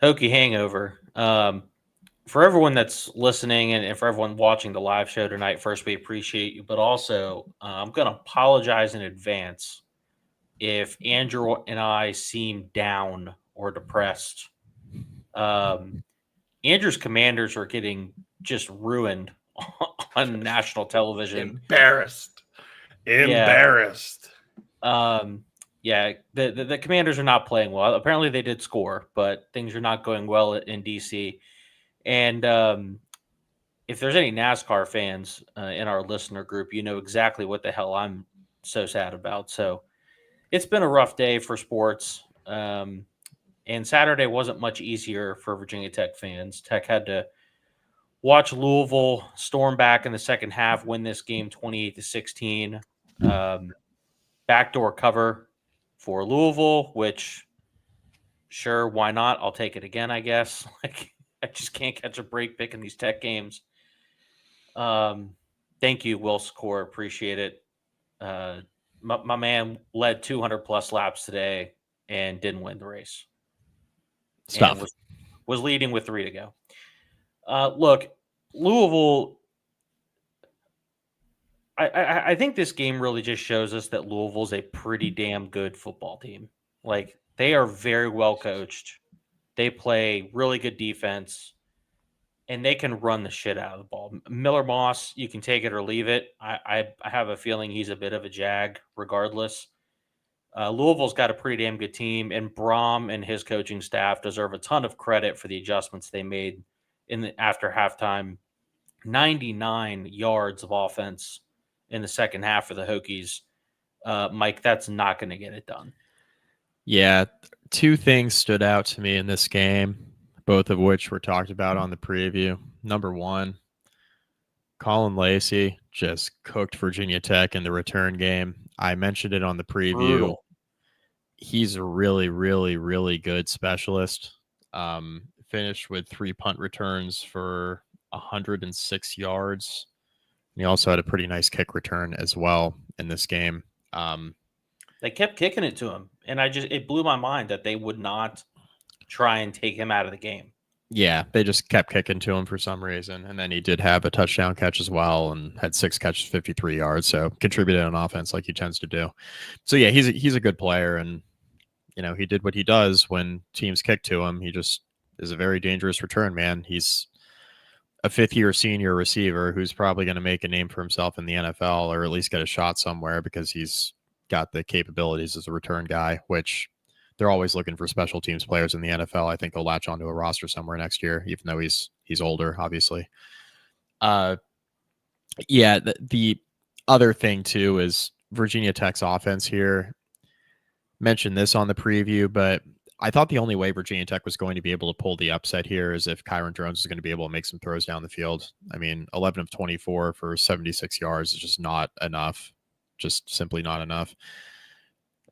Hokie hangover. For everyone that's listening and for everyone watching the live show tonight, first, we appreciate you. But also, I'm going to apologize in advance if Andrew and I seem down or depressed. Andrew's Commanders are getting just ruined on national television. Embarrassed. Yeah. Embarrassed. Yeah, the Commanders are not playing well. Apparently, they did score, but things are not going well in DC. And if there's any NASCAR fans in our listener group, you know exactly what the hell I'm so sad about. So it's been a rough day for sports. And Saturday wasn't much easier for Virginia Tech fans. Tech had to watch Louisville storm back in the second half, win this game 28-16. Backdoor cover for Louisville, which sure, why not? I'll take it again, I guess. Like I just can't catch a break picking these Tech games. Thank you, Will Score. Appreciate it. My man led 200 plus laps today and didn't win the race. Stuff. And was leading with 3 to go. Look, Louisville. I think this game really just shows us that Louisville's a pretty damn good football team. Like they are very well coached. They play really good defense, and they can run the shit out of the ball. Miller Moss, you can take it or leave it. I have a feeling he's a bit of a jag regardless. Louisville's got a pretty damn good team, and Brom and his coaching staff deserve a ton of credit for the adjustments they made after halftime. 99 yards of offense in the second half for the Hokies. Mike, that's not going to get it done. Yeah, two things stood out to me in this game, both of which were talked about on the preview. Number one, Colin Lacey just cooked Virginia Tech in the return game. I mentioned it on the preview. Brutal. He's a really, really, really good specialist. Finished with 3 punt returns for 106 yards. He also had a pretty nice kick return as well in this game. They kept kicking it to him, and it blew my mind that they would not try and take him out of the game. Yeah, they just kept kicking to him for some reason, and then he did have a touchdown catch as well, and had 6 catches, 53 yards. So contributed on offense like he tends to do. So yeah, he's a good player, and he did what he does when teams kick to him. He just is a very dangerous return man. He's a fifth-year senior receiver who's probably going to make a name for himself in the NFL, or at least get a shot somewhere because he's got the capabilities as a return guy, which they're always looking for special teams players in the NFL. I think he'll latch onto a roster somewhere next year, even though he's older, obviously. The other thing too is Virginia Tech's offense here. Mentioned this on the preview, but I thought the only way Virginia Tech was going to be able to pull the upset here is if Kyron Drones is going to be able to make some throws down the field. I mean, 11 of 24 for 76 yards is just not enough. Just simply not enough.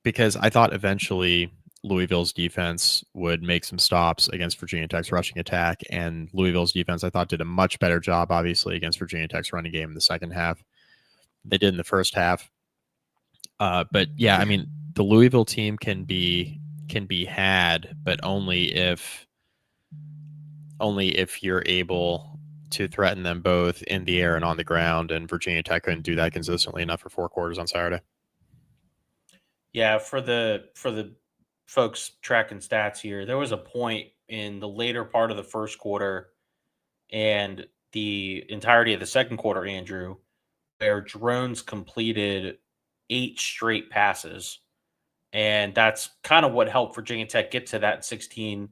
Because I thought eventually Louisville's defense would make some stops against Virginia Tech's rushing attack, and Louisville's defense, I thought, did a much better job, obviously, against Virginia Tech's running game in the second half. They did in the first half. But yeah, I mean, the Louisville team can be had, but only if you're able to threaten them both in the air and on the ground, and Virginia Tech couldn't do that consistently enough for 4 quarters on Saturday. Yeah, for the folks tracking stats here, there was a point in the later part of the first quarter and the entirety of the second quarter, Andrew, where Drones completed 8 straight passes. And that's kind of what helped Virginia Tech get to that 16-7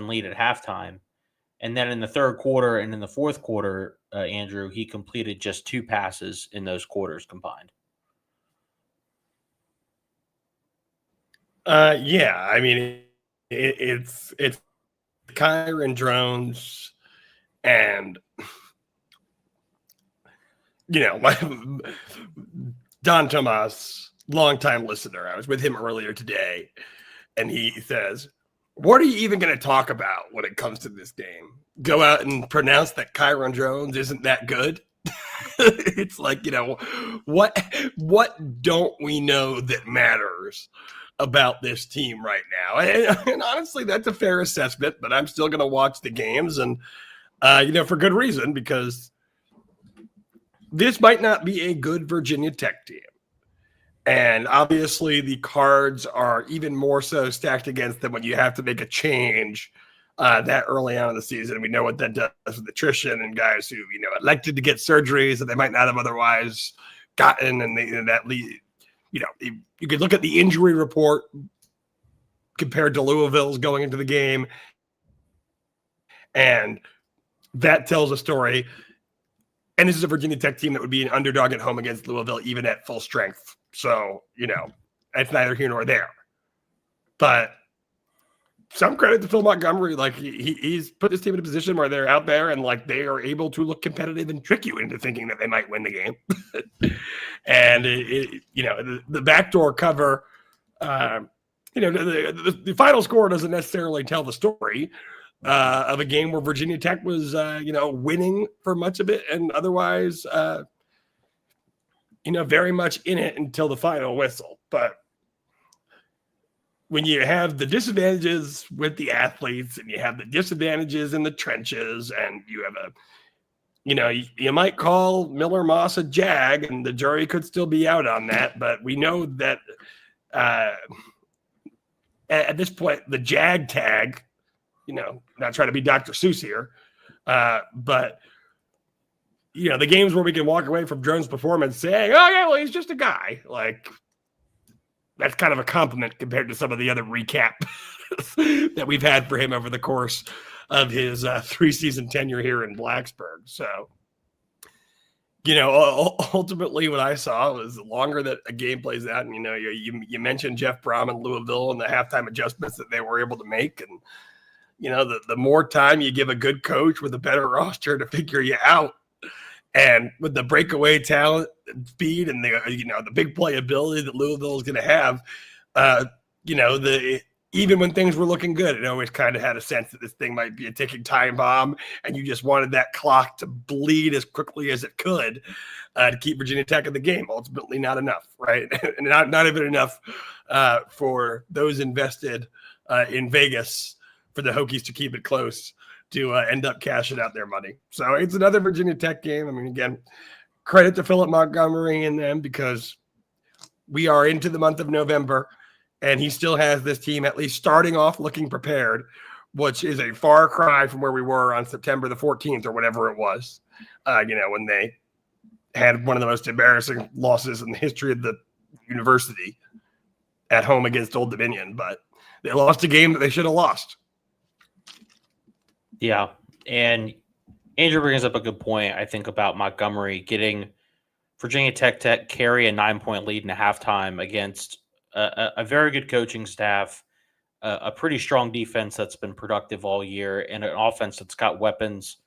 lead at halftime. And then in the third quarter and in the fourth quarter, Andrew, he completed just 2 passes in those quarters combined. Yeah, I mean, it's Kyron Drones, and Don Tomas, longtime listener. I was with him earlier today, and he says, "What are you even going to talk about when it comes to this game? Go out and pronounce that Kyron Drones isn't that good?" It's like, what don't we know that matters about this team right now. And honestly, that's a fair assessment, but I'm still going to watch the games and, for good reason, because this might not be a good Virginia Tech team. And obviously the cards are even more so stacked against them when you have to make a change that early on in the season. We know what that does with attrition and guys who, elected to get surgeries that they might not have otherwise gotten. And that lead, you could look at the injury report compared to Louisville's going into the game, and that tells a story. And this is a Virginia Tech team that would be an underdog at home against Louisville, even at full strength. So, that's neither here nor there. But some credit to Phil Montgomery. Like, he's put this team in a position where they're out there and, like, they are able to look competitive and trick you into thinking that they might win the game. And, the backdoor cover, the final score doesn't necessarily tell the story of a game where Virginia Tech was, winning for much of it and otherwise, very much in it until the final whistle. But when you have the disadvantages with the athletes and you have the disadvantages in the trenches and you have you might call Miller Moss a jag and the jury could still be out on that. But we know that at this point, the jag tag, not trying to be Dr. Seuss here, but the games where we can walk away from Drones' performance saying, oh, yeah, well, he's just a guy. Like, that's kind of a compliment compared to some of the other recap that we've had for him over the course of his 3-season tenure here in Blacksburg. So, ultimately what I saw was the longer that a game plays out, and, you mentioned Jeff Brom and Louisville and the halftime adjustments that they were able to make. And, the more time you give a good coach with a better roster to figure you out, and with the breakaway talent and speed and the big playability that Louisville is going to have, even when things were looking good, it always kind of had a sense that this thing might be a ticking time bomb, and you just wanted that clock to bleed as quickly as it could to keep Virginia Tech in the game. Ultimately, not enough, right? And not even enough for those invested in Vegas for the Hokies to keep it close to end up cashing out their money. So it's another Virginia Tech game. I mean, again, credit to Philip Montgomery and them, because we are into the month of November and he still has this team at least starting off looking prepared, which is a far cry from where we were on September the 14th or whatever it was, when they had one of the most embarrassing losses in the history of the university at home against Old Dominion. But they lost a game that they should have lost. Yeah, and Andrew brings up a good point, I think, about Montgomery getting Virginia Tech to carry a 9-point lead in a halftime against a very good coaching staff, a pretty strong defense that's been productive all year, and an offense that's got weapons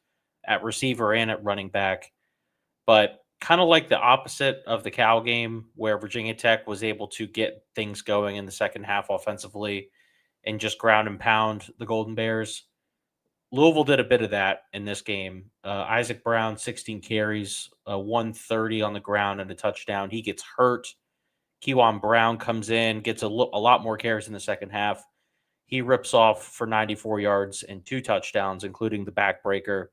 at receiver and at running back. But kind of like the opposite of the Cal game, where Virginia Tech was able to get things going in the second half offensively and just ground and pound the Golden Bears. Louisville did a bit of that in this game. Isaac Brown, 16 carries, 130 on the ground and a touchdown. He gets hurt. Kewan Brown comes in, gets a lot more carries in the second half. He rips off for 94 yards and 2 touchdowns, including the backbreaker,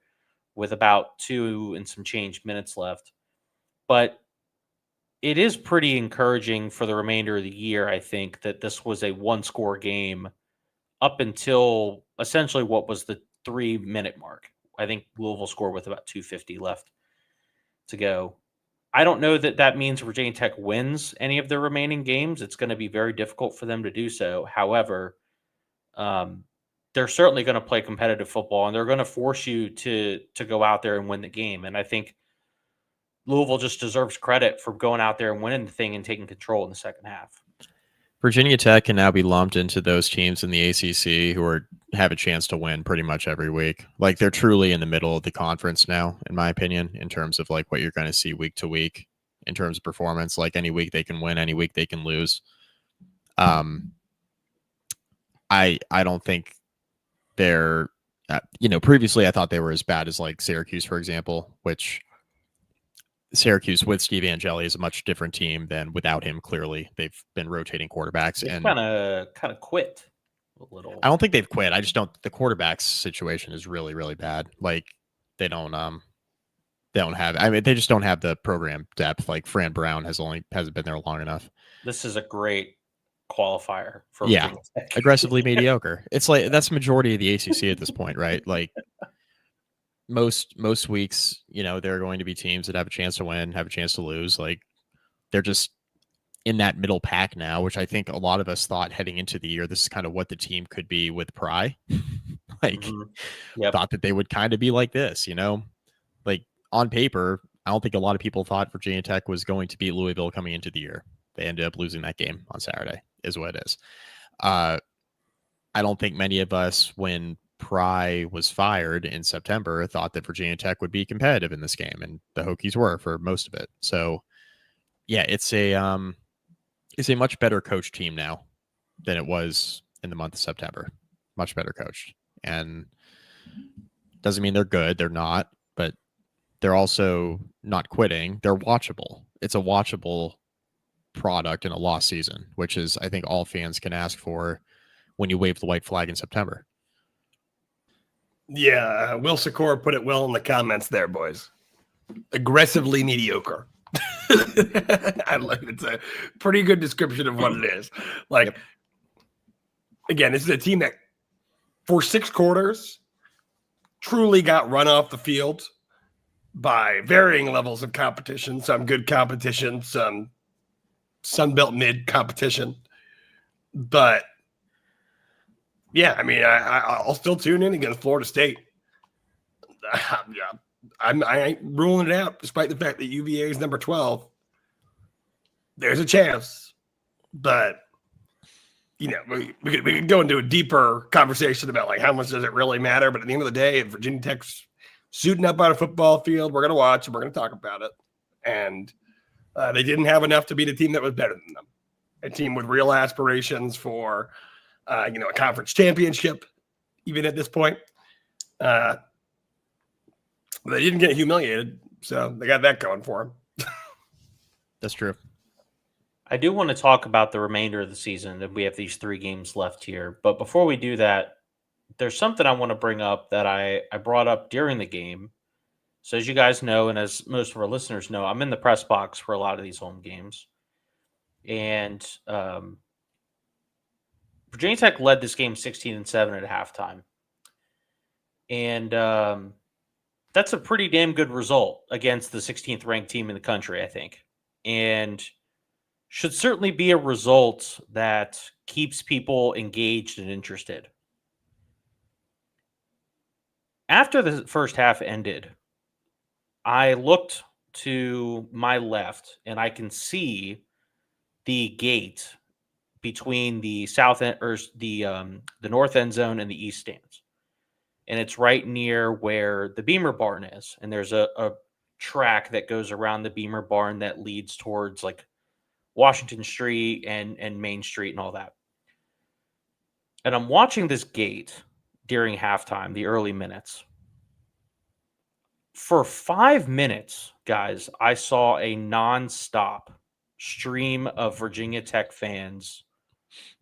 with about 2 and some change minutes left. But it is pretty encouraging for the remainder of the year, I think, that this was a one-score game up until essentially what was the 3-minute mark. I think Louisville scored with about 2:50 left to go. I don't know that that means Virginia Tech wins any of their remaining games. It's going to be very difficult for them to do so. However, they're certainly going to play competitive football, and they're going to force you to go out there and win the game. And I think Louisville just deserves credit for going out there and winning the thing and taking control in the second half. Virginia Tech can now be lumped into those teams in the ACC who have a chance to win pretty much every week. Like, they're truly in the middle of the conference now, in my opinion, in terms of like what you're going to see week to week in terms of performance. Like, any week they can win, any week they can lose. I don't think they're, previously I thought they were as bad as like Syracuse, for example, which Syracuse with Steve Angeli is a much different team than without him. Clearly, they've been rotating quarterbacks, It's and kind of quit a little. I don't think they've quit. I just don't. The quarterbacks situation is really, really bad. Like they don't have. I mean, they just don't have the program depth. Like Fran Brown hasn't been there long enough. This is a great qualifier for Yeah, Virginia Tech. aggressively mediocre. It's like that's the majority of the ACC at this point, right? Like most weeks, there are going to be teams that have a chance to win, have a chance to lose. Like they're just in that middle pack now, which I think a lot of us thought heading into the year, this is kind of what the team could be with Pry. Like thought that they would kind of be like this, like on paper. I don't think a lot of people thought Virginia Tech was going to beat Louisville coming into the year. They ended up losing that game on Saturday, is what it is. I don't think many of us, when Pry was fired in September, thought that Virginia Tech would be competitive in this game, and the Hokies were for most of it. So, yeah, it's a much better coached team now than it was in the month of September. Much better coached, and doesn't mean they're good. They're not, but they're also not quitting. They're watchable. It's a watchable product in a lost season, which is, I think, all fans can ask for when you wave the white flag in September. Yeah, Will Secor put it well in the comments there, boys. Aggressively mediocre. It's a pretty good description of what it is. Like, again, this is a team that for 6 quarters truly got run off the field by varying levels of competition, some good competition, some Sunbelt mid competition. But yeah, I mean, I'll still tune in against Florida State. Yeah, I ain't ruling it out, despite the fact that UVA is number 12. There's a chance, but we could go into a deeper conversation about like how much does it really matter. But at the end of the day, if Virginia Tech's suiting up on a football field, we're going to watch and we're going to talk about it. And they didn't have enough to beat a team that was better than them, a team with real aspirations for a conference championship, even at this point. They didn't get humiliated, so they got that going for them. That's true. I do want to talk about the remainder of the season, and we have these 3 games left here. But before we do that, there's something I want to bring up that I brought up during the game. So as you guys know, and as most of our listeners know, I'm in the press box for a lot of these home games. And Virginia Tech led this game 16-7 at halftime. And that's a pretty damn good result against the 16th ranked team in the country, I think. And should certainly be a result that keeps people engaged and interested. After the first half ended, I looked to my left and I can see the gate between the south end or the north end zone and the east stands. And it's right near where the Beamer barn is. And there's a track that goes around the Beamer barn that leads towards like Washington Street and Main Street and all that. And I'm watching this gate during halftime, the early minutes. For 5 minutes, guys, I saw a nonstop stream of Virginia Tech fans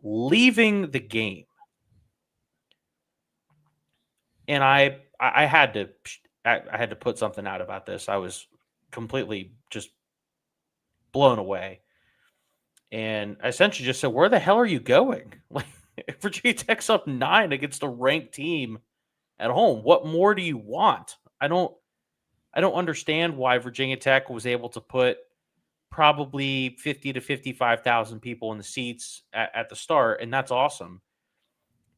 leaving the game. And I had to put something out about this. I was completely just blown away. And I essentially just said, where the hell are you going? Like, Virginia Tech's up 9 against a ranked team at home. What more do you want? I don't understand why Virginia Tech was able to put probably 50 to 55,000 people in the seats at the start, and that's awesome.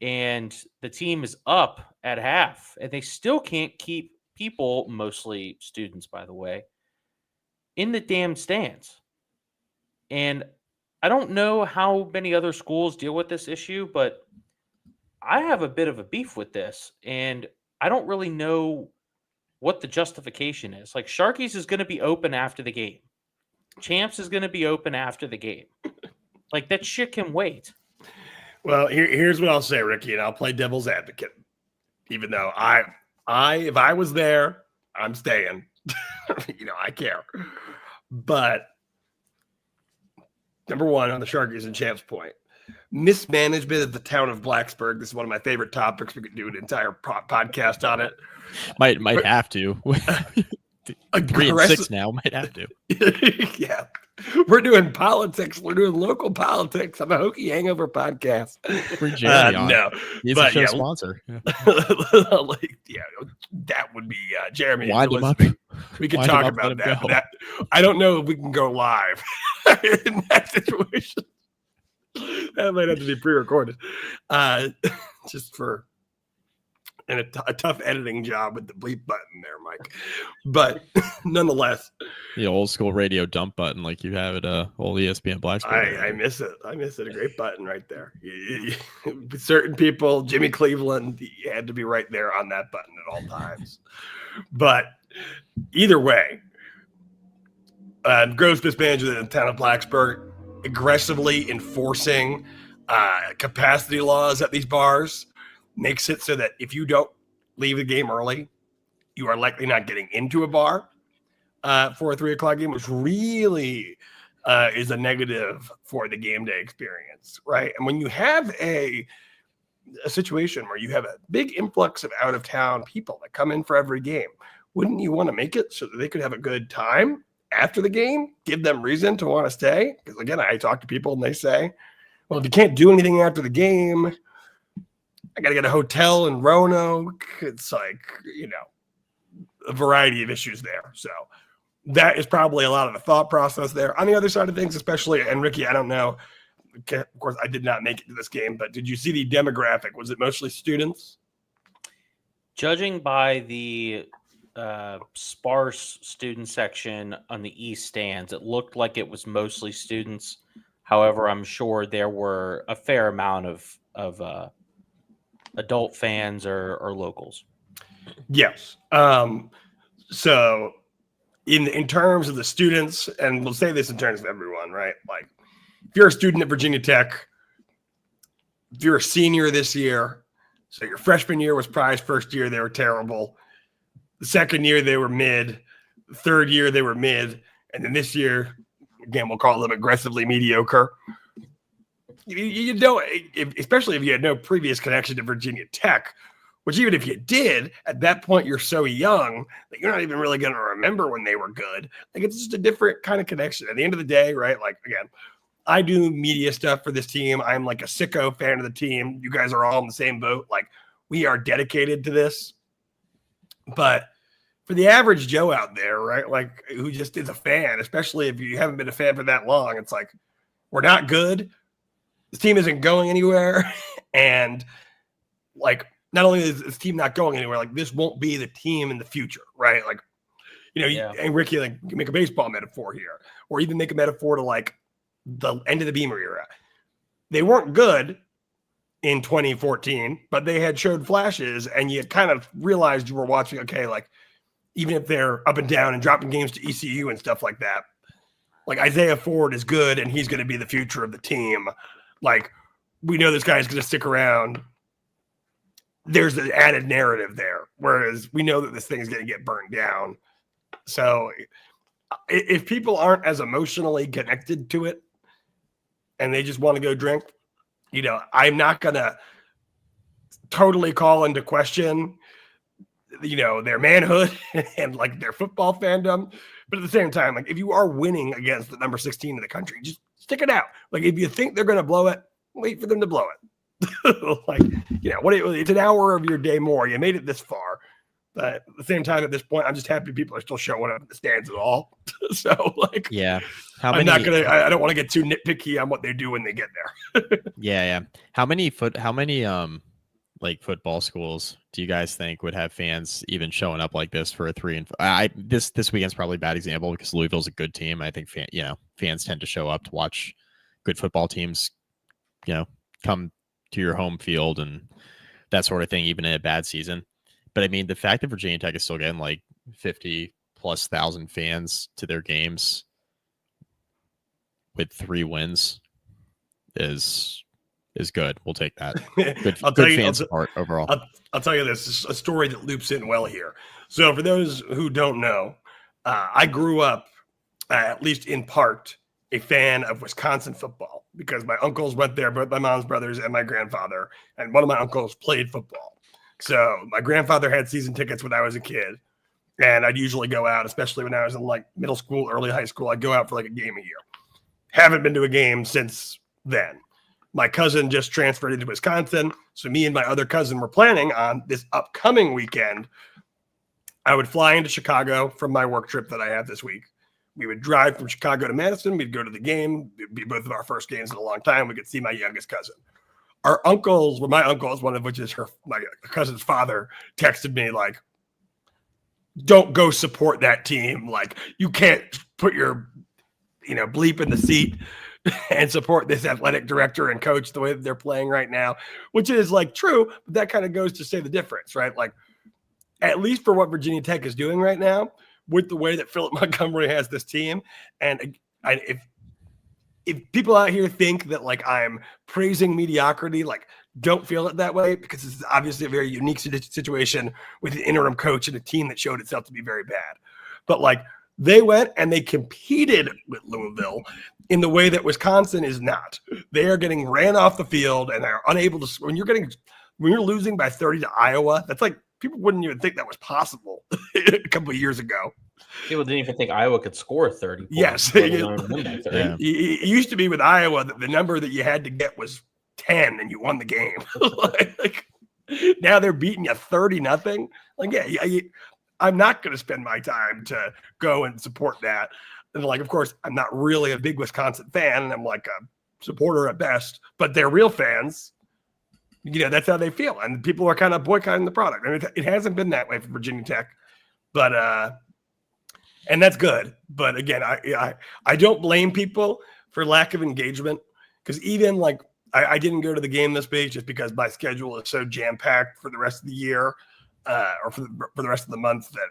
And the team is up at half, and they still can't keep people, mostly students, by the way, in the damn stands. And I don't know how many other schools deal with this issue, but I have a bit of a beef with this, and I don't really know what the justification is. Like, Sharkies is going to be open after the game. Champs is going to be open after the game. Like, that shit can wait. Well, here's what I'll say, Ricky, and I'll play devil's advocate. Even though if I was there, I'm staying. I care. But number one, on the Sharkies and Champs point, mismanagement of the town of Blacksburg. This is one of my favorite topics. We could do an entire podcast on it. Might have to. 3-6 now. Might have to. Yeah. We're doing politics. We're doing local politics on the Hokie Hangover podcast. Bring Jeremy on. No, He's but a show sponsor. Yeah. That would be Jeremy. Wind him up. We could Wind talk him up, about let him that. go. I don't know if we can go live in that situation. That might have to be pre-recorded, just for a tough editing job with the bleep button there, Mike. But nonetheless, The old school radio dump button like you have at old ESPN Blacksburg. I miss it. I miss it. A great button right there. Certain people, Jimmy Cleveland, he had to be right there on that button at all times. But either way, gross mismanagement in the town of Blacksburg, aggressively enforcing capacity laws at these bars makes it so that if you don't leave the game early, you are likely not getting into a bar for a 3:00 game, which really is a negative for the game day experience, right? And when you have a situation where you have a big influx of out-of-town people that come in for every game, wouldn't you want to make it so that they could have a good time after the game, give them reason to want to stay? Because again, I talk to people and they say, well, if you can't do anything after the game, I got to get a hotel in Roanoke. It's like, a variety of issues there. So that is probably a lot of the thought process there. On the other side of things, especially, and Ricky, I don't know, of course, I did not make it to this game, but did you see the demographic? Was it mostly students? Judging by the sparse student section on the east stands, it looked like it was mostly students. However, I'm sure there were a fair amount of adult fans or locals. Yes. So in terms of the students, and we'll say this in terms of everyone, right? Like, if you're a student at Virginia Tech, if you're a senior this year, so your freshman year was prize, first year they were terrible. The second year they were mid. The third year they were mid. And then this year, again, we'll call them aggressively mediocre. You don't, especially if you had no previous connection to Virginia Tech, which even if you did, at that point, you're so young that you're not even really going to remember when they were good. Like, it's just a different kind of connection. At the end of the day, right? Like, again, I do media stuff for this team. I'm like a sicko fan of the team. You guys are all in the same boat. Like, we are dedicated to this. But for the average Joe out there, right, like, who just is a fan, especially if you haven't been a fan for that long, it's like, we're not good. This team isn't going anywhere. And, like, not only is this team not going anywhere, like, this won't be the team in the future, right? Like, and Ricky, like, you make a baseball metaphor here, or even make a metaphor to, like, the end of the Beamer era. They weren't good in 2014, but they had showed flashes, and you kind of realized you were watching, okay, like, even if they're up and down and dropping games to ECU and stuff like that, like, Isaiah Ford is good, and he's going to be the future of the team. Like, we know this guy's going to stick around. There's an added narrative there, whereas we know that this thing is going to get burned down. So if people aren't as emotionally connected to it and they just want to go drink, I'm not going to totally call into question, their manhood and, like, their football fandom. But at the same time, like, if you are winning against the number 16 in the country, just stick it out. Like, if you think they're going to blow it, wait for them to blow it. Like, it's an hour of your day more. You made it this far. But at the same time, at this point, I'm just happy people are still showing up at the stands at all. So, like, yeah, I don't want to get too nitpicky on what they do when they get there. Yeah. How many football schools do you guys think would have fans even showing up like this for a 3-5? This weekend's probably a bad example because Louisville's a good team. I think fans tend to show up to watch good football teams, come to your home field and that sort of thing, even in a bad season. But I mean, the fact that Virginia Tech is still getting like 50,000+ fans to their games with 3 wins is good. We'll take that. Good fan support overall. I'll tell you this. It's a story that loops in well here. So for those who don't know, I grew up, at least in part, a fan of Wisconsin football because my uncles went there, both my mom's brothers and my grandfather, and one of my uncles played football. So my grandfather had season tickets when I was a kid, and I'd usually go out, especially when I was in like middle school, early high school. I'd go out for like a game a year. Haven't been to a game since then. My cousin just transferred into Wisconsin, so me and my other cousin were planning on this upcoming weekend. I would fly into Chicago from my work trip that I have this week. We would drive from Chicago to Madison. We'd go to the game. It'd be both of our first games in a long time. We could see my youngest cousin. Our uncles, well, my uncles, one of which is my cousin's father, texted me like, don't go support that team. Like, you can't put your, bleep in the seat and support this athletic director and coach the way that they're playing right now, which is like true, but that kind of goes to say the difference, right? Like, at least for what Virginia Tech is doing right now, with the way that Philip Montgomery has this team. And if people out here think that like I'm praising mediocrity, like don't feel it that way, because this is obviously a very unique situation with an interim coach and a team that showed itself to be very bad. But like they went and they competed with Louisville in the way that Wisconsin is not. They are getting ran off the field and they're unable to, when you're losing by 30 to Iowa, that's like, people wouldn't even think that was possible a couple of years ago. People didn't even think Iowa could score 30 points. Yes. It used to be with Iowa that the number that you had to get was 10 and you won the game. like, now they're beating you 30-0. Like, yeah, I'm not going to spend my time to go and support that. And like, of course, I'm not really a big Wisconsin fan. I'm like a supporter at best, but they're real fans. That's how they feel. And people are kind of boycotting the product. I mean, it hasn't been that way for Virginia Tech, but, and that's good. But again, I don't blame people for lack of engagement, because even like, I didn't go to the game this week just because my schedule is so jam-packed for the rest of the year, or for the rest of the month, that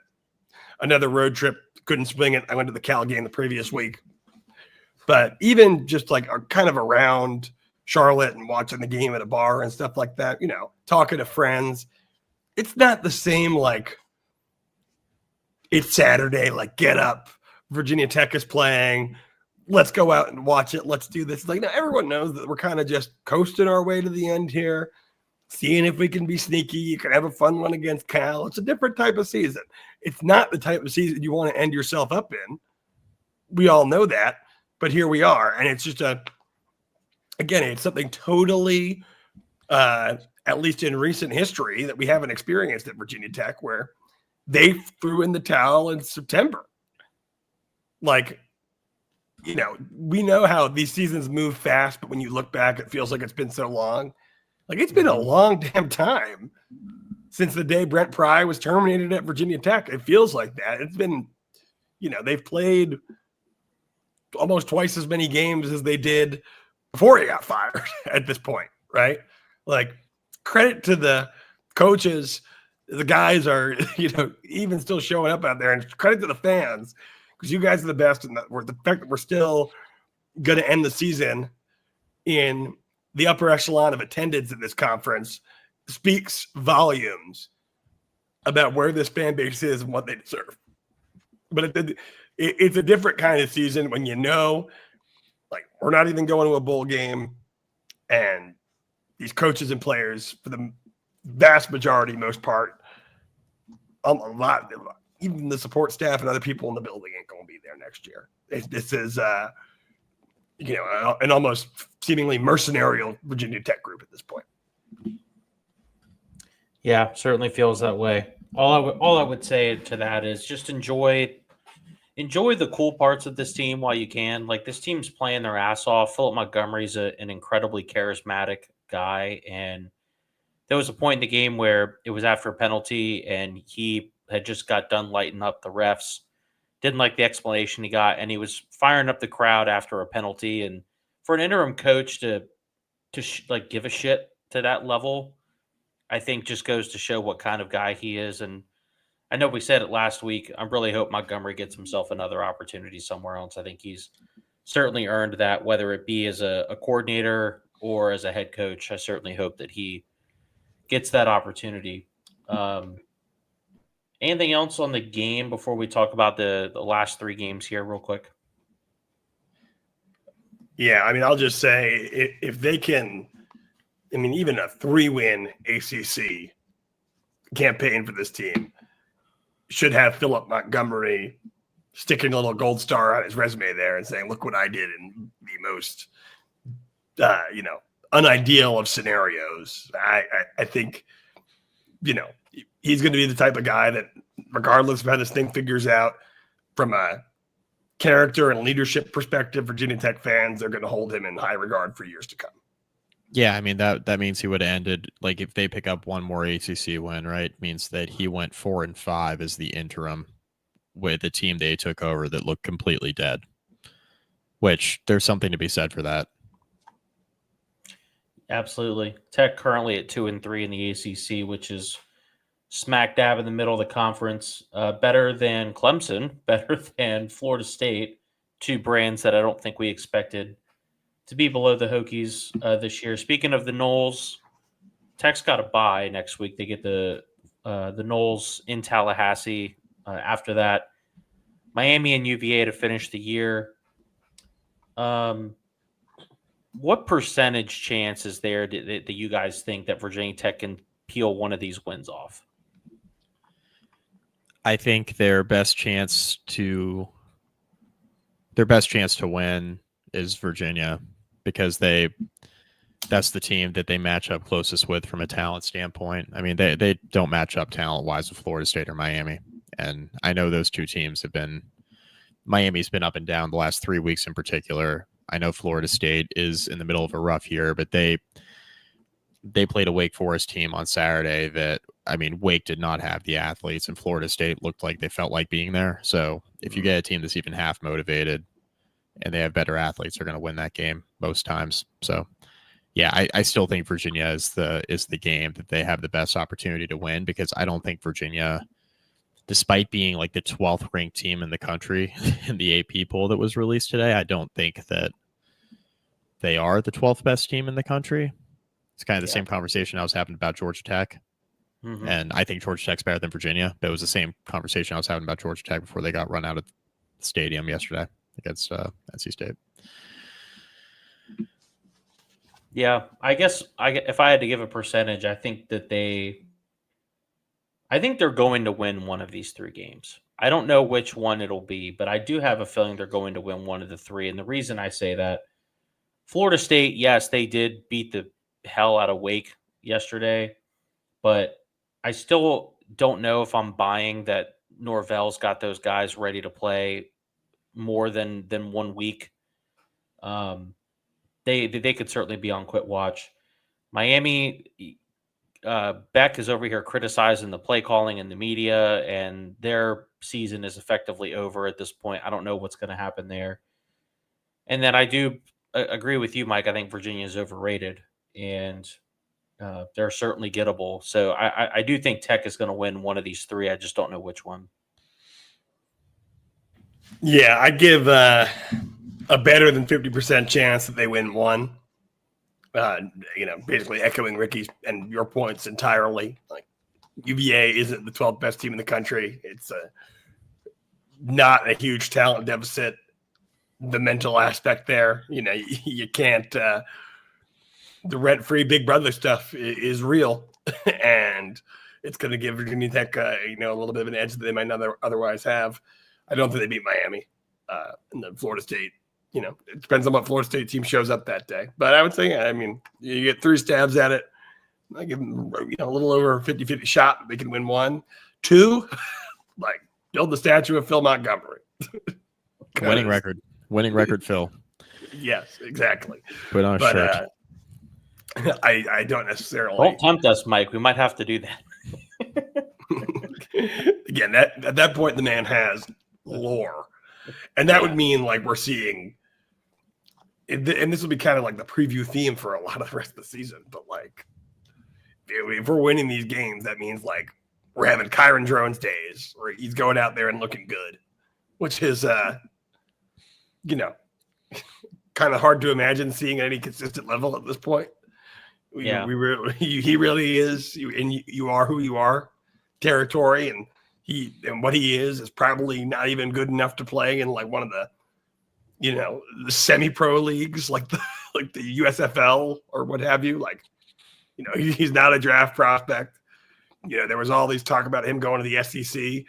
another road trip couldn't swing it. I went to the Cal game the previous week. But even just like kind of around Charlotte and watching the game at a bar and stuff like that, talking to friends, it's not the same. Like, it's Saturday, like, get up, Virginia Tech is playing, let's go out and watch it, let's do this. Like, now everyone knows that we're kind of just coasting our way to the end here, seeing if we can be sneaky. You can have a fun one against Cal. It's a different type of season. It's not the type of season you want to end yourself up in. We all know that, but here we are. And it's just again, it's something totally, at least in recent history, that we haven't experienced at Virginia Tech, where they threw in the towel in September. Like, we know how these seasons move fast, but when you look back, it feels like it's been so long. Like, it's been a long damn time since the day Brent Pry was terminated at Virginia Tech. It feels like that. It's been, they've played almost twice as many games as they did before he got fired at this point, right? Like, credit to the coaches. The guys are, even still showing up out there, and credit to the fans, because you guys are the best. And the fact that we're still going to end the season in the upper echelon of attendance at this conference speaks volumes about where this fan base is and what they deserve. But it's a different kind of season when like, we're not even going to a bowl game, and these coaches and players, for the vast majority, most part, a lot, even the support staff and other people in the building ain't going to be there next year. This is, an almost seemingly mercenary Virginia Tech group at this point. Yeah, certainly feels that way. All I would say to that is just enjoy the cool parts of this team while you can. Like, this team's playing their ass off. Philip Montgomery's an incredibly charismatic guy, and there was a point in the game where it was after a penalty, and he had just got done lighting up the refs. Didn't like the explanation he got, and he was firing up the crowd after a penalty. And for an interim coach to give a shit to that level, I think just goes to show what kind of guy he is. And I know we said it last week. I really hope Montgomery gets himself another opportunity somewhere else. I think he's certainly earned that, whether it be as a coordinator or as a head coach. I certainly hope that he gets that opportunity. Anything else on the game before we talk about the last 3 games here real quick? Yeah, I mean, I'll just say if they can, I mean, even a 3-win ACC campaign for this team should have Philip Montgomery sticking a little gold star on his resume there and saying, look what I did in the most, unideal of scenarios. I think, he's going to be the type of guy that, regardless of how this thing figures out, from a character and leadership perspective, Virginia Tech fans are going to hold him in high regard for years to come. Yeah, I mean that means he would have ended, like, if they pick up one more ACC win, right? Means that he went 4-5 as the interim with the team they took over that looked completely dead. Which there's something to be said for that. Absolutely. Tech currently at 2-3 in the ACC, which is smack dab in the middle of the conference. Better than Clemson, better than Florida State, 2 brands that I don't think we expected to be below the Hokies this year. Speaking of the Noles, Tech's got a bye next week. They get the Noles in Tallahassee. After that, Miami and UVA to finish the year. What percentage chance is there that you guys think that Virginia Tech can peel one of these wins off? I think their best chance to win is Virginia, because that's the team that they match up closest with from a talent standpoint. I mean, they don't match up talent-wise with Florida State or Miami. And I know those two teams Miami's been up and down the last 3 weeks in particular. I know Florida State is in the middle of a rough year, but they played a Wake Forest team on Saturday that, I mean, Wake did not have the athletes, and Florida State looked like they felt like being there. So if you get a team that's even half motivated and they have better athletes, they're going to win that game most times. So yeah, I still think Virginia is the game that they have the best opportunity to win, because I don't think Virginia, despite being like the 12th ranked team in the country in the AP poll that was released today, I don't think that they are the 12th best team in the country. It's kind of the same conversation I was having about Georgia Tech. Mm-hmm. And I think Georgia Tech's better than Virginia, but it was the same conversation I was having about Georgia Tech before they got run out of the stadium yesterday against NC State. Yeah, I guess if I had to give a percentage, I think they're going to win one of these 3 games. I don't know which one it'll be, but I do have a feeling they're going to win one of the 3. And the reason I say that, Florida State, yes, they did beat the hell out of Wake yesterday, but I still don't know if I'm buying that Norvell's got those guys ready to play more than 1 week. They could certainly be on quit watch. Miami, Beck is over here criticizing the play calling in the media, and their season is effectively over at this point. I don't know what's going to happen there. And then I do agree with you, Mike. I think Virginia is overrated, and they're certainly gettable. So I do think Tech is going to win one of these 3. I just don't know which one. Yeah, I give a better than 50% chance that they win one. Basically echoing Ricky's and your points entirely. Like, UVA isn't the 12th best team in the country. It's not a huge talent deficit. The mental aspect there, you can't. The rent-free Big Brother stuff is real, and it's going to give Virginia Tech, a little bit of an edge that they might not otherwise have. I don't think they beat Miami, and then Florida State. It depends on what Florida State team shows up that day. But I would say, you get 3 stabs at it. I give them, a little over a 50-50 shot that they can win 1. 2, build the statue of Phil Montgomery. Winning record, Phil. Yes, exactly. Put on a shirt. I don't necessarily. Don't tempt us, Mike. We might have to do that. Again, at that point, the man has lore. And that would mean, we're seeing, and this will be kind of like the preview theme for a lot of the rest of the season, but if we're winning these games, that means we're having Kyron Drones days where he's going out there and looking good, which is, kind of hard to imagine seeing at any consistent level at this point. He really is, and you are who you are territory, and And what he is probably not even good enough to play in like one of the, the semi-pro leagues, like the USFL or what have you. Like, he's not a draft prospect. There was all these talk about him going to the SEC.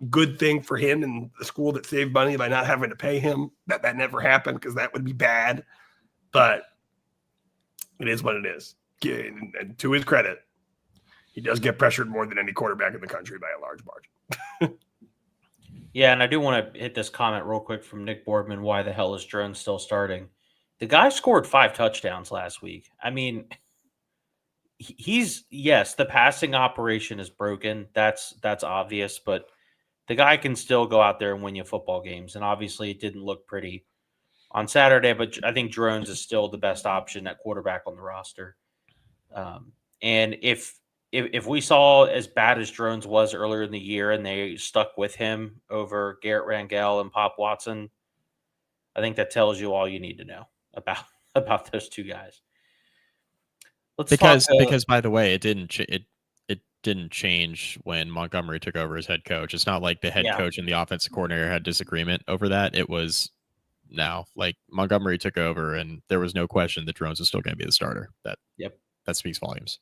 Good thing for him and the school that saved money by not having to pay him. That never happened because that would be bad. But it is what it is. And to his credit, he does get pressured more than any quarterback in the country by a large margin. Yeah, and I do want to hit this comment real quick from Nick Boardman. Why the hell is Drones still starting? The guy scored 5 touchdowns last week. I mean, yes, the passing operation is broken. That's obvious, but the guy can still go out there and win you football games. And obviously, it didn't look pretty on Saturday, but I think Drones is still the best option at quarterback on the roster. And if we saw as bad as Drones was earlier in the year and they stuck with him over Garrett Rangel and Pop Watson, I think that tells you all you need to know about those two guys. Because by the way, it didn't change when Montgomery took over as head coach. It's not like the head coach and the offensive coordinator had disagreement over that. It was now like Montgomery took over and there was no question that Drones is still going to be the starter. That speaks volumes.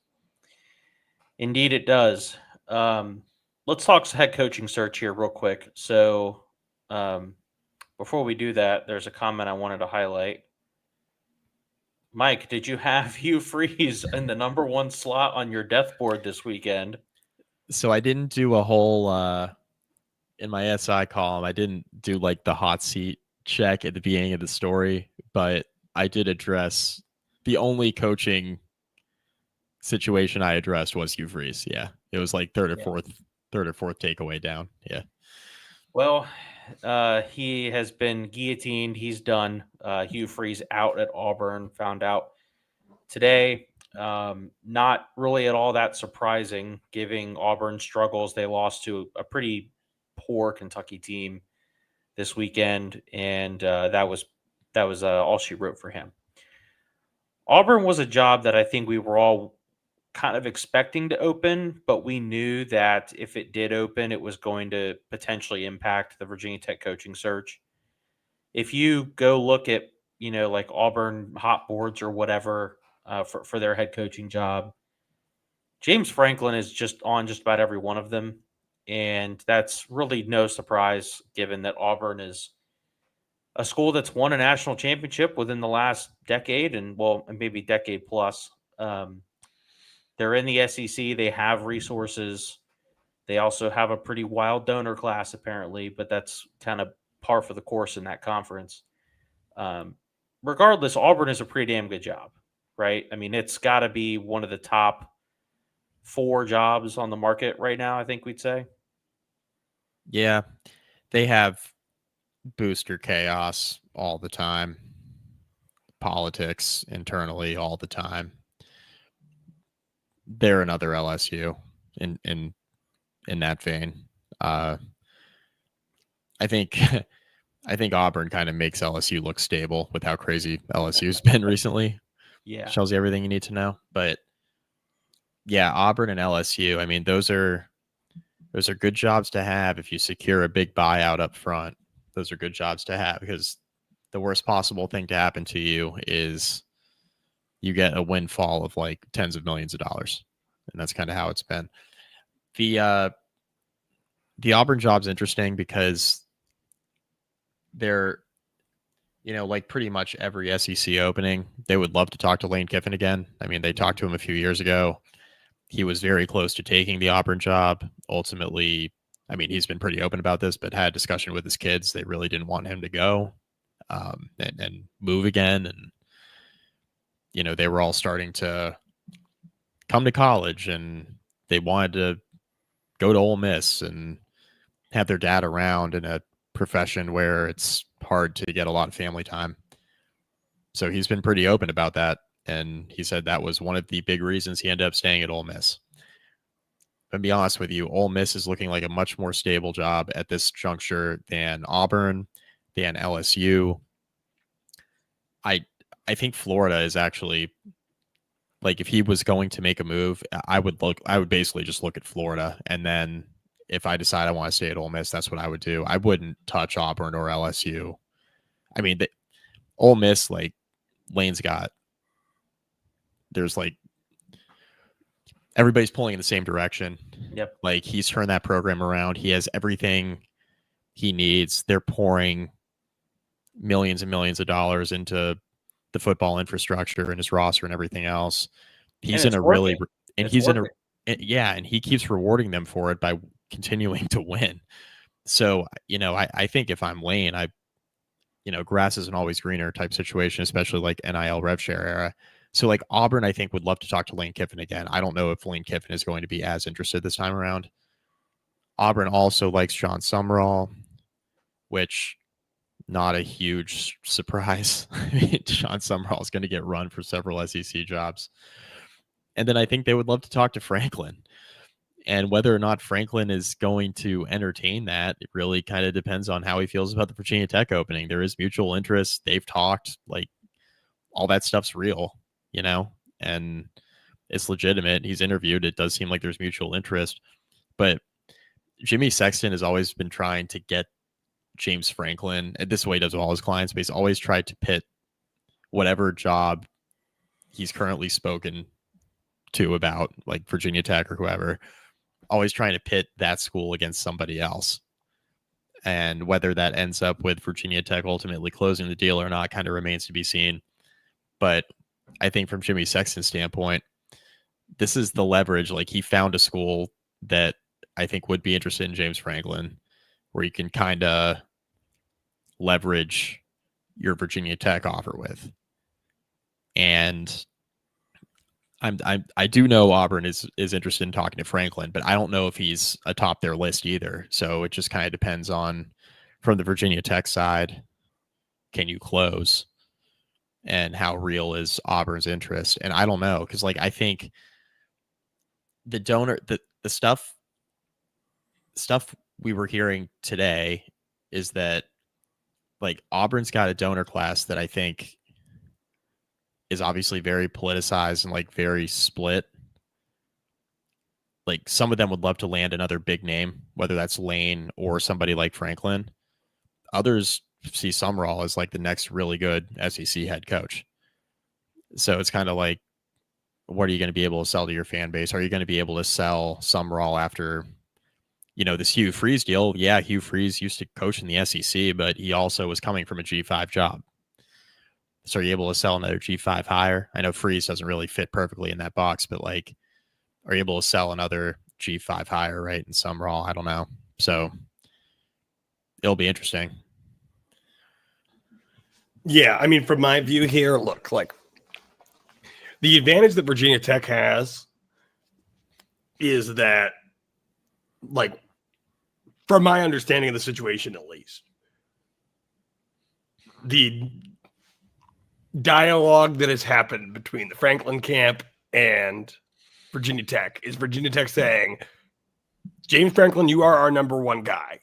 Indeed, it does. Let's talk head coaching search here real quick. So before we do that, there's a comment I wanted to highlight. Mike, did you have Hugh Freeze in the number 1 slot on your death board this weekend? So I didn't do a whole in my SI column. I didn't do like the hot seat check at the beginning of the story, but I did address the only coaching situation I addressed was Hugh Freeze. Yeah, it was like third or fourth takeaway down. Yeah. Well, he has been guillotined. He's done. Hugh Freeze out at Auburn. Found out today. Not really at all that surprising, given Auburn's struggles. They lost to a pretty poor Kentucky team this weekend, and that was all she wrote for him. Auburn was a job that I think we were all kind of expecting to open, but we knew that if it did open, it was going to potentially impact the Virginia Tech coaching search. If you go look at, like Auburn hot boards or whatever for their head coaching job, James Franklin is just on just about every one of them. And that's really no surprise given that Auburn is a school that's won a national championship within the last decade and maybe decade plus. They're in the SEC. They have resources. They also have a pretty wild donor class, apparently, but that's kind of par for the course in that conference. Regardless, Auburn is a pretty damn good job, right? I mean, it's got to be one of the top 4 jobs on the market right now, I think we'd say. Yeah, they have booster chaos all the time, politics internally all the time. They're another LSU in that vein. I think Auburn kind of makes LSU look stable with how crazy LSU's been recently. Yeah, tells you everything you need to know. But yeah, Auburn and LSU. I mean, those are good jobs to have if you secure a big buyout up front. Those are good jobs to have because the worst possible thing to happen to you is you get a windfall of like tens of millions of dollars. And that's kind of how it's been. The Auburn job's interesting because they're, like pretty much every SEC opening, they would love to talk to Lane Kiffin again. I mean, they talked to him a few years ago. He was very close to taking the Auburn job. Ultimately, I mean, he's been pretty open about this, but had a discussion with his kids. They really didn't want him to go and move again. And they were all starting to come to college and they wanted to go to Ole Miss and have their dad around in a profession where it's hard to get a lot of family time. So he's been pretty open about that. And he said that was one of the big reasons he ended up staying at Ole Miss. But to be honest with you, Ole Miss is looking like a much more stable job at this juncture than Auburn, than LSU. I think Florida is actually Like if he was going to make a move, I would basically just look at Florida, and then if I decide I want to stay at Ole Miss, that's what I would do. I wouldn't touch Auburn or LSU. I mean, Ole Miss, like Lane's got, there's like everybody's pulling in the same direction. Yep. Like he's turned that program around. He has everything he needs. They're pouring millions and millions of dollars into the football infrastructure and his roster and everything else. He's in a really, and he's in a, yeah, and he keeps rewarding them for it by continuing to win. So, I think if I'm Lane, grass isn't always greener type situation, especially like NIL rev share era. So like Auburn, I think would love to talk to Lane Kiffin again. I don't know if Lane Kiffin is going to be as interested this time around. Auburn also likes John Summerall, which not a huge surprise. I mean, John Summerall is going to get run for several SEC jobs. And then I think they would love to talk to Franklin. And whether or not Franklin is going to entertain that, it really kind of depends on how he feels about the Virginia Tech opening. There is mutual interest. They've talked, like all that stuff's real, and it's legitimate. He's interviewed. It does seem like there's mutual interest. But Jimmy Sexton has always been trying to get James Franklin, and this way he does with all his clients, but he's always tried to pit whatever job he's currently spoken to about, like Virginia Tech or whoever, always trying to pit that school against somebody else. And whether that ends up with Virginia Tech ultimately closing the deal or not kind of remains to be seen. But I think from Jimmy Sexton's standpoint, this is the leverage. Like he found a school that I think would be interested in James Franklin, where you can kind of leverage your Virginia Tech offer with. And I do know Auburn is interested in talking to Franklin, but I don't know if he's atop their list either. So it just kind of depends on, from the Virginia Tech side, can you close, and how real is Auburn's interest? And I don't know, because like I think the donor, the stuff we were hearing today is that like Auburn's got a donor class that I think is obviously very politicized and like very split. Like some of them would love to land another big name, whether that's Lane or somebody like Franklin. Others see Summerall as like the next really good SEC head coach. So it's kind of like, what are you going to be able to sell to your fan base? Are you going to be able to sell Summerall after, this Hugh Freeze deal? Yeah, Hugh Freeze used to coach in the SEC, but he also was coming from a G5 job. So are you able to sell another G5 hire? I know Freeze doesn't really fit perfectly in that box, but like, are you able to sell another G5 hire, right? In Summerall? I don't know. So it'll be interesting. Yeah, I mean, from my view here, look, like the advantage that Virginia Tech has is that, like, from my understanding of the situation, at least, the dialogue that has happened between the Franklin camp and Virginia Tech is Virginia Tech saying, James Franklin, you are our number one guy.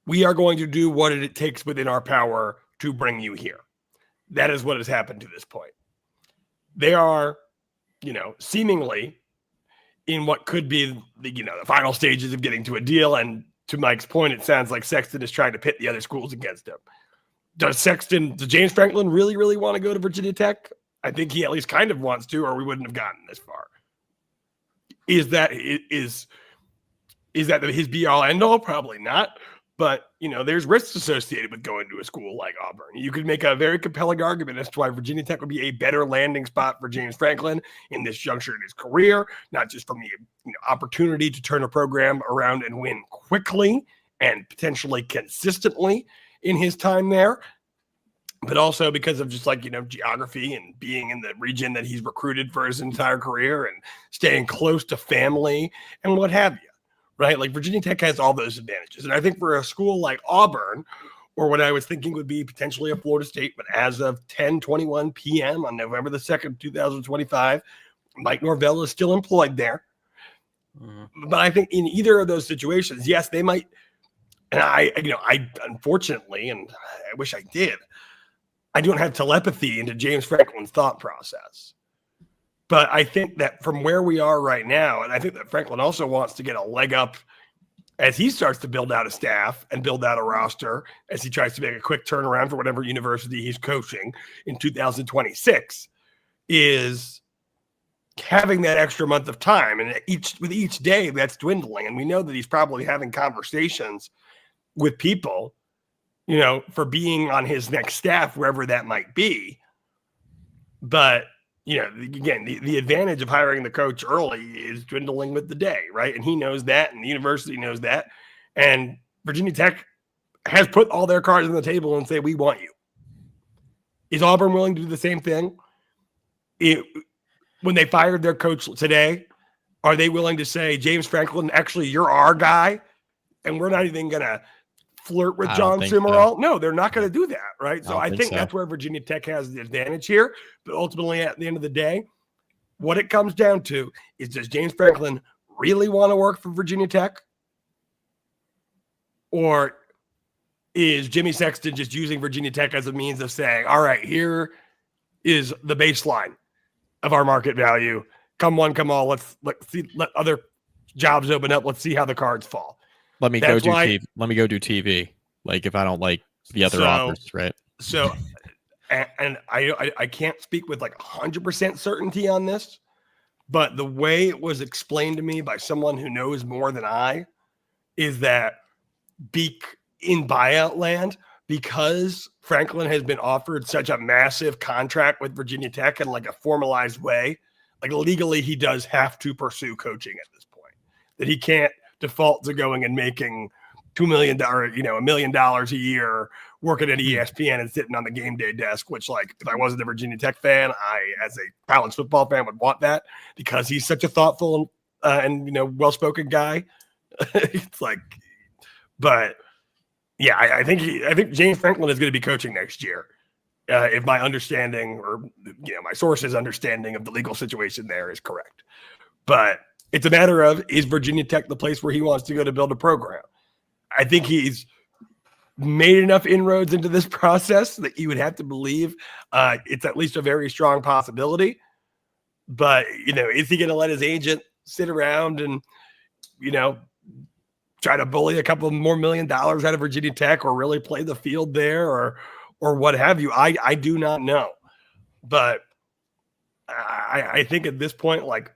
We are going to do what it takes within our power to bring you here. That is what has happened to this point. They are, seemingly in what could be the final stages of getting to a deal. And to Mike's point, it sounds like Sexton is trying to pit the other schools against him. Does James Franklin really, really want to go to Virginia Tech? I think he at least kind of wants to, or we wouldn't have gotten this far. Is that his be all end all? Probably not. But, there's risks associated with going to a school like Auburn. You could make a very compelling argument as to why Virginia Tech would be a better landing spot for James Franklin in this juncture in his career, not just from the opportunity to turn a program around and win quickly and potentially consistently in his time there, but also because of just like, geography and being in the region that he's recruited for his entire career and staying close to family and what have you. Right? Like Virginia Tech has all those advantages. And I think for a school like Auburn, or what I was thinking would be potentially a Florida State, but as of 10:21 p.m. on November the 2nd, 2025, Mike Norvell is still employed there. Mm-hmm. But I think in either of those situations, yes, they might. And I unfortunately, and I wish I did, I don't have telepathy into James Franklin's thought process. But I think that from where we are right now, and I think that Franklin also wants to get a leg up as he starts to build out a staff and build out a roster, as he tries to make a quick turnaround for whatever university he's coaching in 2026, is having that extra month of time. And with each day that's dwindling. And we know that he's probably having conversations with people, for being on his next staff, wherever that might be. But, again, the advantage of hiring the coach early is dwindling with the day, right? And he knows that, and the university knows that. And Virginia Tech has put all their cards on the table and say, we want you. Is Auburn willing to do the same thing? When they fired their coach today, are they willing to say, James Franklin, actually, you're our guy, and we're not even going to flirt with John Summerall? So. No, they're not going to do that, right? So I think that's where Virginia Tech has the advantage here. But ultimately, at the end of the day, what it comes down to is, does James Franklin really want to work for Virginia Tech? Or is Jimmy Sexton just using Virginia Tech as a means of saying, all right, here is the baseline of our market value. Come one, come all. Let's see, let other jobs open up. Let's see how the cards fall. Let me go do TV. Like, if I don't like the other offers, right? So, and I can't speak with like 100% certainty on this, but the way it was explained to me by someone who knows more than I is that in buyout land, because Franklin has been offered such a massive contract with Virginia Tech in like a formalized way, like legally he does have to pursue coaching at this point, that he can't default to going and making $2 million, $1 million a year working at ESPN and sitting on the game day desk, which, like, if I wasn't a Virginia Tech fan, I, as a college football fan, would want that because he's such a thoughtful and well-spoken guy. It's like, but yeah, I think James Franklin is going to be coaching next year. If my understanding or my source's understanding of the legal situation there is correct. But it's a matter of, is Virginia Tech the place where he wants to go to build a program? I think he's made enough inroads into this process that you would have to believe it's at least a very strong possibility. But, is he going to let his agent sit around and, try to bully a couple more $1 million out of Virginia Tech or really play the field there or what have you? I do not know. But I think at this point, like,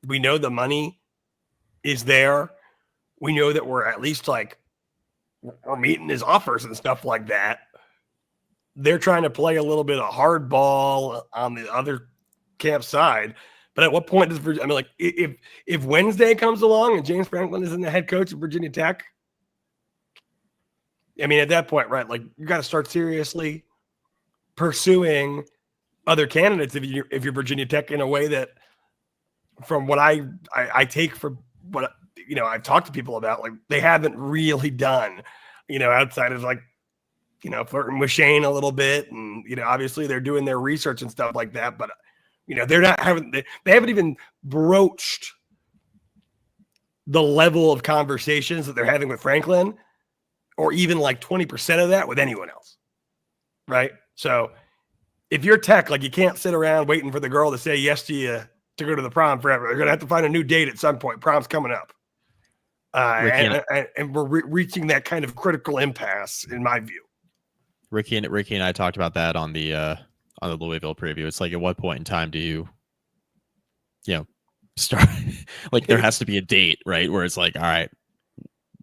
we know the money is there. We know that we're at least like we're meeting his offers and stuff like that. They're trying to play a little bit of hardball on the other camp side. But at what point does if Wednesday comes along and James Franklin isn't the head coach of Virginia Tech, at that point, right, like, you got to start seriously pursuing other candidates if you're Virginia Tech, in a way that, from what I take from what I've talked to people about, like, they haven't really done, outside of like, flirting with Shane a little bit, and obviously they're doing their they stuff like that, but they haven't even broached the level of conversations that they're having with Franklin, or even like 20% of that with anyone else, right? So if you're Tech, like, you can't sit around waiting for the girl to say yes to you to go to the prom forever. They're going to have to find a new date at some point. Prom's coming up. And we're reaching that kind of critical impasse, in my view. Ricky and I talked about that on the Louisville preview. It's like, at what point in time do you start? Like, there has to be a date, right, where it's like, all right,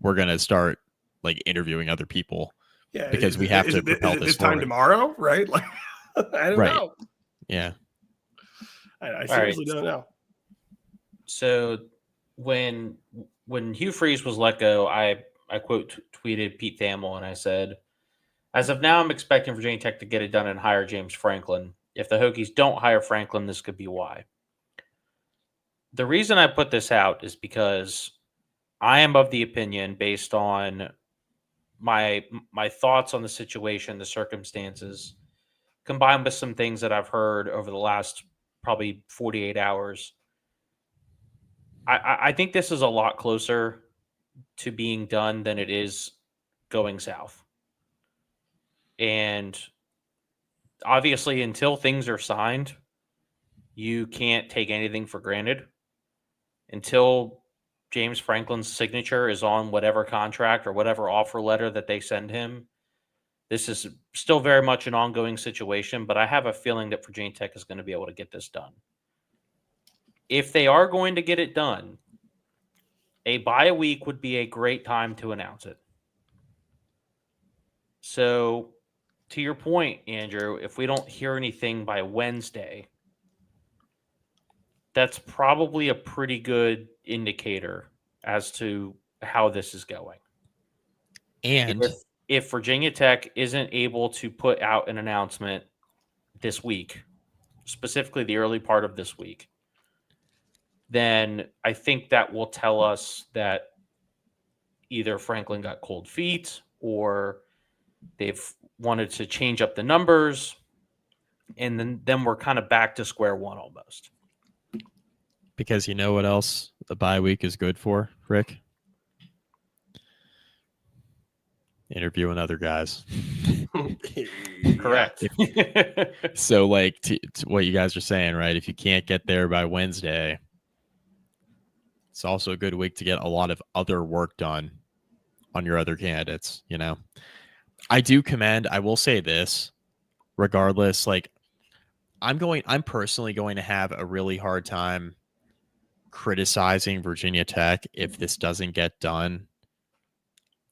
we're going to start like interviewing other people. Yeah, because we have to propel this time tomorrow, right? Like, I don't know. Yeah. I seriously don't know. So when Hugh Freeze was let go, I quote tweeted Pete Thamel, and I said, as of now, I'm expecting Virginia Tech to get it done and hire James Franklin. If the Hokies don't hire Franklin, this could be why. The reason I put this out is because I am of the opinion, based on my thoughts on the situation, the circumstances, combined with some things that I've heard over the last probably 48 hours, I think this is a lot closer to being done than it is going south. And obviously, until things are signed, you can't take anything for granted until James Franklin's signature is on whatever contract or whatever offer letter that they send him. This is still very much an ongoing situation, but I have a feeling that Virginia Tech is going to be able to get this done. If they are going to get it done, a bye week would be a great time to announce it. So, to your point, Andrew, if we don't hear anything by Wednesday, that's probably a pretty good indicator as to how this is going. And If Virginia Tech isn't able to put out an announcement this week, specifically the early part of this week, then I think that will tell us that either Franklin got cold feet or they've wanted to change up the numbers, and then we're kind of back to square one almost. because you know what else the bye week is good for, Rick? Interviewing other guys. Correct. So, like, to what you guys are saying, right? If you can't get there by Wednesday, it's also a good week to get a lot of other work done on your other candidates, you know? I will say this, regardless, like, I'm personally going to have a really hard time criticizing Virginia Tech if this doesn't get done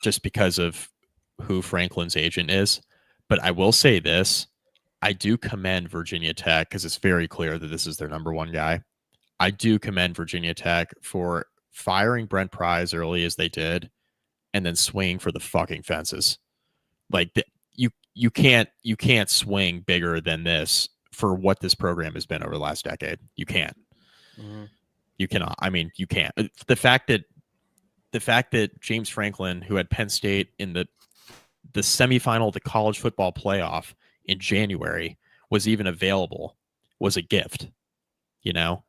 just because of who Franklin's agent is. But I will say this, I do commend Virginia Tech because it's very clear that this is their number one guy. I do commend Virginia Tech for firing Brent Pry early as they did and then swinging for the fucking fences. Like, you can't swing bigger than this for what this program has been over the last decade. You can't. Mm-hmm. You cannot. I mean, you can't. The fact that James Franklin, who had Penn State in the semifinal of the college football playoff in January, was even available was a gift, you know?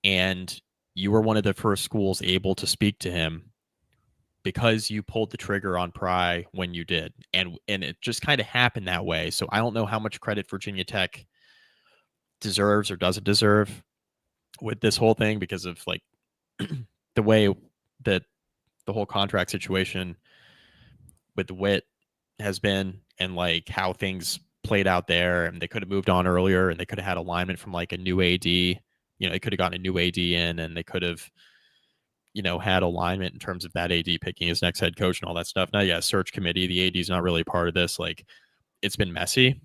And you were one of the first schools able to speak to him because you pulled the trigger on Pry when you did. And it just kind of happened that way. So I don't know how much credit Virginia Tech deserves or doesn't deserve with this whole thing because of, like, the way that the whole contract situation with Witt has been and, like, how things played out there. And they could have moved on earlier and they could have had alignment from, like, a new AD. You know, they could have gotten a new AD in and they could have, you know, had alignment in terms of that AD picking his next head coach and all that stuff. Now, yeah, search committee, the AD is not really part of this. Like, it's been messy.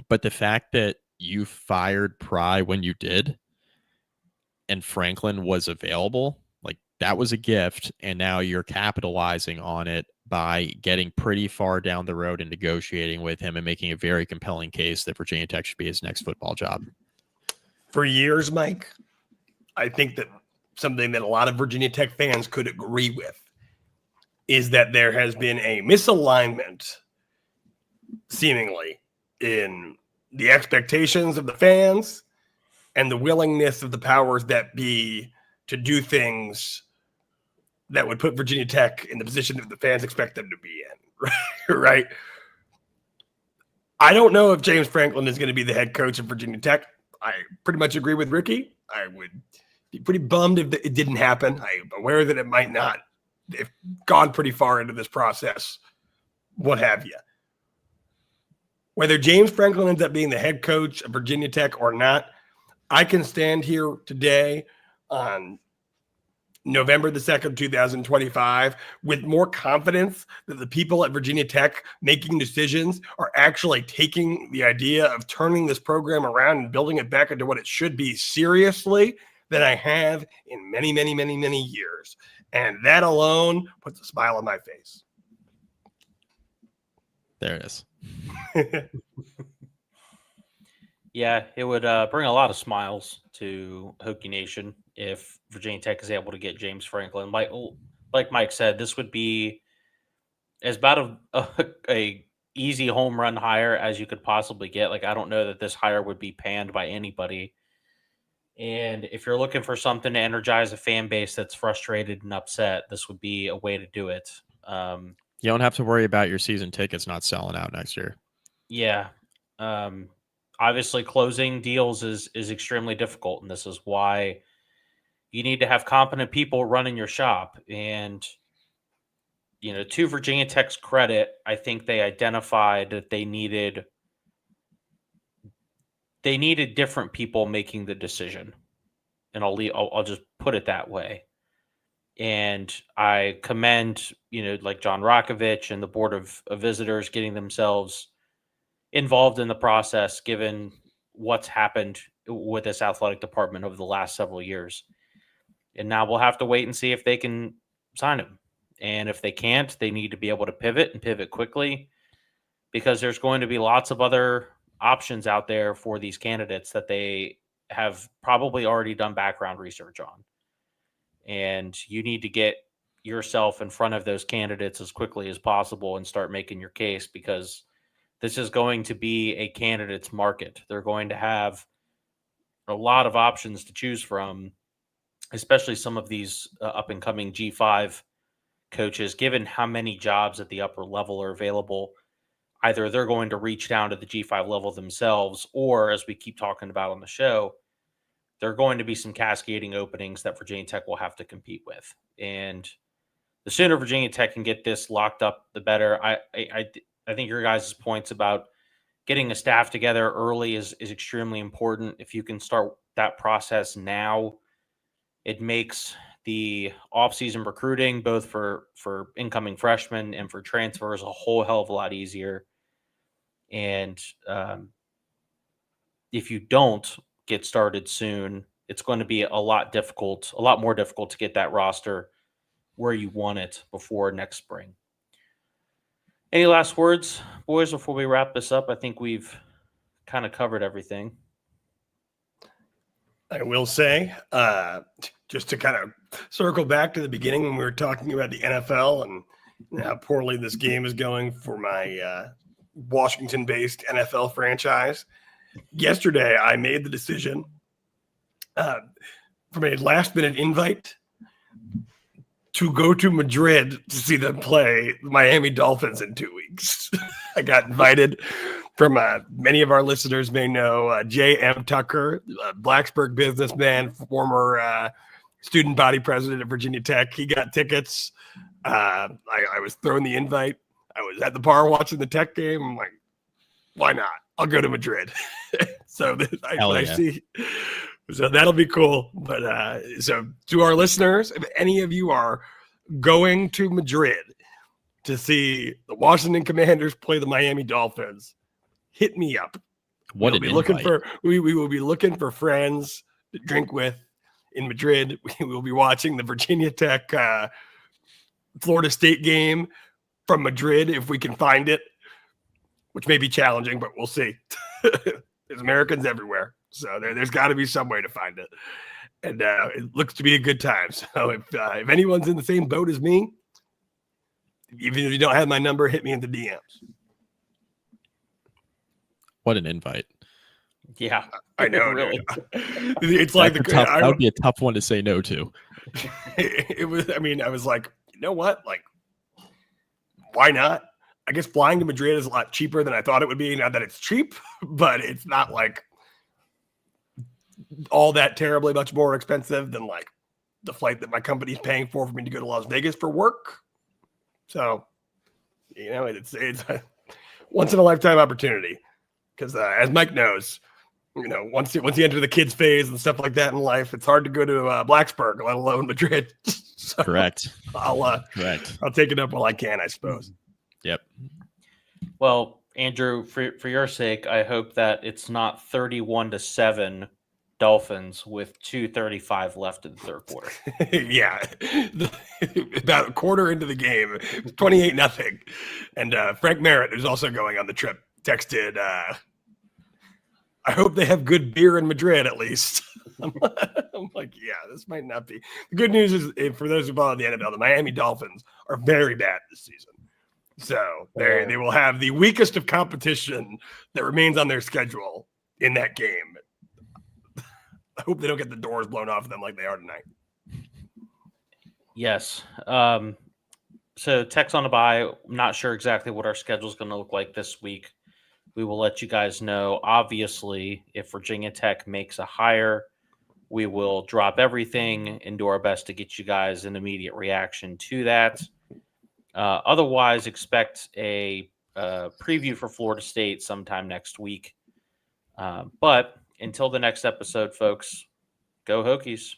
But the fact that you fired Pry when you did and Franklin was available, like, that was a gift. And now you're capitalizing on it by getting pretty far down the road and negotiating with him and making a very compelling case that Virginia Tech should be his next football job. For years, Mike, I think that something that a lot of Virginia Tech fans could agree with is that there has been a misalignment, seemingly, in the expectations of the fans and the willingness of the powers that be to do things that would put Virginia Tech in the position that the fans expect them to be in, right? I don't know if James Franklin is going to be the head coach of Virginia Tech. I pretty much agree with Ricky. I would be pretty bummed if it didn't happen. I'm aware that it might not. They've gone pretty far into this process, what have you. Whether James Franklin ends up being the head coach of Virginia Tech or not, I can stand here today on November the 2nd, 2025, with more confidence that the people at Virginia Tech making decisions are actually taking the idea of turning this program around and building it back into what it should be seriously than I have in many, many, many, many years. And that alone puts a smile on my face. There it is. Yeah, it would bring a lot of smiles to Hokie Nation if Virginia Tech is able to get James Franklin. Like Mike said, this would be as about a easy home run hire as you could possibly get. Like, I don't know that this hire would be panned by anybody. And if you're looking for something to energize a fan base that's frustrated and upset, this would be a way to do it. You don't have to worry about your season tickets not selling out next year. Yeah. obviously closing deals is extremely difficult, and this is why you need to have competent people running your shop. And to Virginia Tech's credit, I think they identified that they needed different people making the decision, and I'll just put it that way. And I commend like John Rakovich and the board of visitors getting themselves involved in the process, given what's happened with this athletic department over the last several years. And now we'll have to wait and see if they can sign him. And if they can't, they need to be able to pivot and pivot quickly, because there's going to be lots of other options out there for these candidates that they have probably already done background research on. And you need to get yourself in front of those candidates as quickly as possible and start making your case, because this is going to be a candidate's market. They're going to have a lot of options to choose from, especially some of these up-and-coming G5 coaches. Given how many jobs at the upper level are available, either they're going to reach down to the G5 level themselves, or, as we keep talking about on the show, there are going to be some cascading openings that Virginia Tech will have to compete with. And the sooner Virginia Tech can get this locked up, the better. I think your guys' points about getting a staff together early is extremely important. If you can start that process now, it makes the offseason recruiting, both for incoming freshmen and for transfers, a whole hell of a lot easier. And if you don't get started soon, it's going to be a lot more difficult to get that roster where you want it before next spring. Any last words, boys, before we wrap this up? I think we've kind of covered everything. I will say, just to kind of circle back to the beginning when we were talking about the NFL and how poorly this game is going for my Washington-based NFL franchise. Yesterday, I made the decision from a last-minute invite to go to Madrid to see them play the Miami Dolphins in 2 weeks. I got invited from many of our listeners may know J.M. Tucker, a Blacksburg businessman, former student body president at Virginia Tech. He got tickets. I was thrown the invite. I was at the bar watching the Tech game. I'm like, why not? I'll go to Madrid. So I see. So that'll be cool. But so to our listeners, if any of you are going to Madrid to see the Washington Commanders play the Miami Dolphins, hit me up. We will be looking for friends to drink with in Madrid. We will be watching the Virginia Tech Florida State game from Madrid if we can find it, which may be challenging, but we'll see. There's Americans everywhere, so there's got to be some way to find it. And it looks to be a good time. So if anyone's in the same boat as me, even if you don't have my number, hit me in the DMs. What an invite. Yeah, I know. Really. It's like that would be a tough one to say no to. It was. I mean, I was like, you know what? Like, why not? I guess flying to Madrid is a lot cheaper than I thought it would be. Not that it's cheap, but it's not like all that terribly much more expensive than like the flight that my company's paying for me to go to Las Vegas for work. So, it's a once in a lifetime opportunity. Because as Mike knows, once you enter the kids phase and stuff like that in life, it's hard to go to Blacksburg, let alone Madrid. So Correct. I'll take it up while I can, I suppose. Yep. Well, Andrew, for your sake, I hope that it's not 31-7 Dolphins with 2:35 left in the third quarter. Yeah, about a quarter into the game, 28-0, and Frank Merritt, who's also going on the trip, texted, I hope they have good beer in Madrid at least. I'm like, yeah, this might not be. The good news is, for those who follow the NFL, the Miami Dolphins are very bad this season. So they will have the weakest of competition that remains on their schedule in that game. I hope they don't get the doors blown off of them like they are tonight. Yes. So Tech's on a bye. I'm not sure exactly what our schedule is going to look like this week. We will let you guys know, obviously, if Virginia Tech makes a hire. We will drop everything and do our best to get you guys an immediate reaction to that. Otherwise, expect a preview for Florida State sometime next week. But until the next episode, folks, go Hokies.